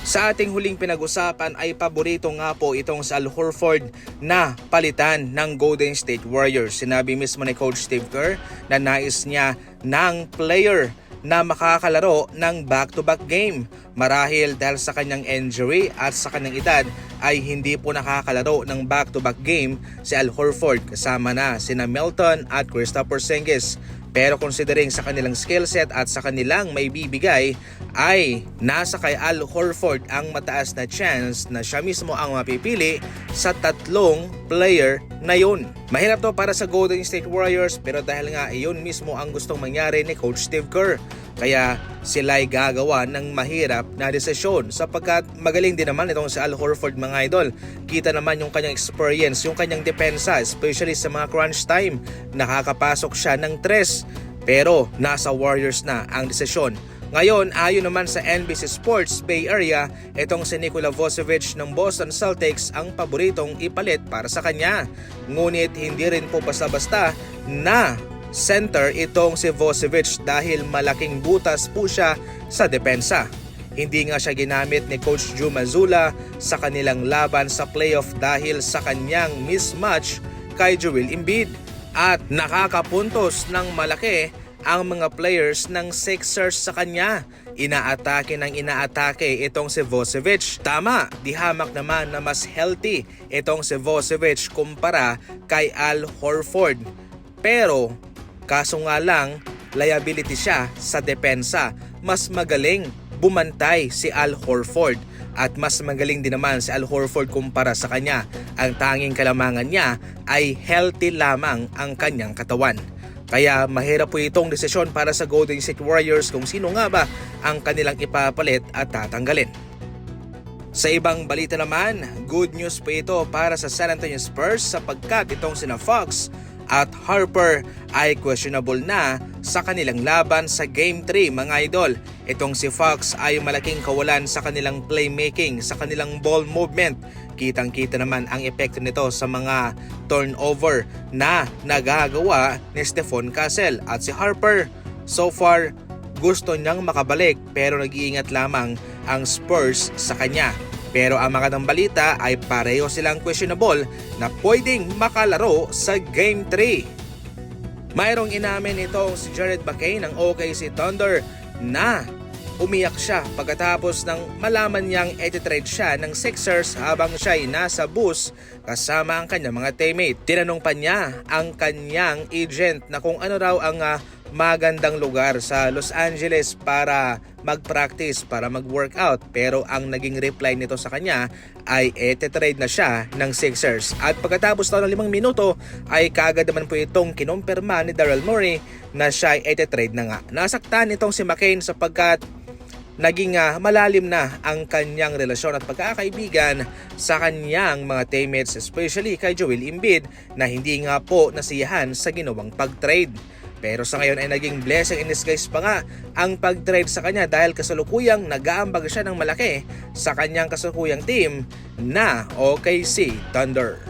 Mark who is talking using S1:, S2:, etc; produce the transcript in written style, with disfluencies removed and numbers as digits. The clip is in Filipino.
S1: Sa ating huling pinag-usapan ay paborito nga po itong si Al Horford na palitan ng Golden State Warriors. Sinabi mismo ni Coach Steve Kerr na nais niya ng player na makakalaro ng back-to-back game. Marahil dahil sa kanyang injury at sa kanyang edad ay hindi po nakakalaro ng back-to-back game si Al Horford, kasama na sina Milton at Kristaps Porzingis. Pero considering sa kanilang skill set at sa kanilang may bibigay ay nasa kay Al Horford ang mataas na chance na siya mismo ang mapipili sa tatlong player na yun. Mahirap to para sa Golden State Warriors pero dahil nga iyon mismo ang gustong mangyari ni Coach Steve Kerr. Kaya sila'y gagawa ng mahirap na desisyon sapagkat magaling din naman itong si Al Horford mga idol. Kita naman yung kanyang experience, yung kanyang depensa, especially sa mga crunch time. Nakakapasok siya ng 3 pero nasa Warriors na ang desisyon. Ngayon, ayon naman sa NBC Sports Bay Area, itong si Nikola Vucevic ng Boston Celtics ang paboritong ipalit para sa kanya. Ngunit hindi rin po basta-basta na center itong si Vucevic dahil malaking butas po siya sa depensa. Hindi nga siya ginamit ni Coach Joe Mazzulla sa kanilang laban sa playoff dahil sa kanyang mismatch kay Joel Embiid. At nakakapuntos ng malaki ang mga players ng Sixers sa kanya. Inaatake itong si Vucevic. Tama, dihamak naman na mas healthy itong si Vucevic kumpara kay Al Horford. Pero kaso nga lang, liability siya sa depensa. Mas magaling bumantay si Al Horford at mas magaling din naman si Al Horford kumpara sa kanya. Ang tanging kalamangan niya ay healthy lamang ang kanyang katawan. Kaya mahirap po itong desisyon para sa Golden State Warriors kung sino nga ba ang kanilang ipapalit at tatanggalin. Sa ibang balita naman, good news po ito para sa San Antonio Spurs sapagkat itong sina Fox at Harper ay questionable na sa kanilang laban sa Game 3 mga idol. Itong si Fox ay malaking kawalan sa kanilang playmaking, sa kanilang ball movement. Kitang-kita naman ang epekto nito sa mga turnover na nagagawa ni Stephon Castle. At si Harper, so far gusto niyang makabalik pero nag-iingat lamang ang Spurs sa kanya. Pero ang magandang balita ay pareho silang questionable na pwedeng makalaro sa Game 3. Mayroong inamin itong si Jared McCain ng OKC Thunder na umiyak siya pagkatapos ng malaman niyang etitrade siya ng Sixers habang siya ay nasa bus kasama ang kanyang mga teammate. Tinanong pa niya ang kanyang agent na kung ano raw ang magandang lugar sa Los Angeles para mag-practice, para mag-workout. Pero ang naging reply nito sa kanya ay etitrade na siya ng Sixers. At pagkatapos ng 5 minuto ay kaagad naman po itong kinumpirma ni Daryl Morey na siya ay etitrade na nga. Nasaktan itong si McCain sapagkat naging malalim na ang kanyang relasyon at pagkakaibigan sa kanyang mga teammates, especially kay Joel Embiid na hindi nga po nasiyahan sa ginawang pag-trade. Pero sa ngayon ay naging blessing in disguise pa nga ang pag-trade sa kanya dahil kasalukuyang nag-aambag siya ng malaki sa kanyang kasalukuyang team na OKC Thunder.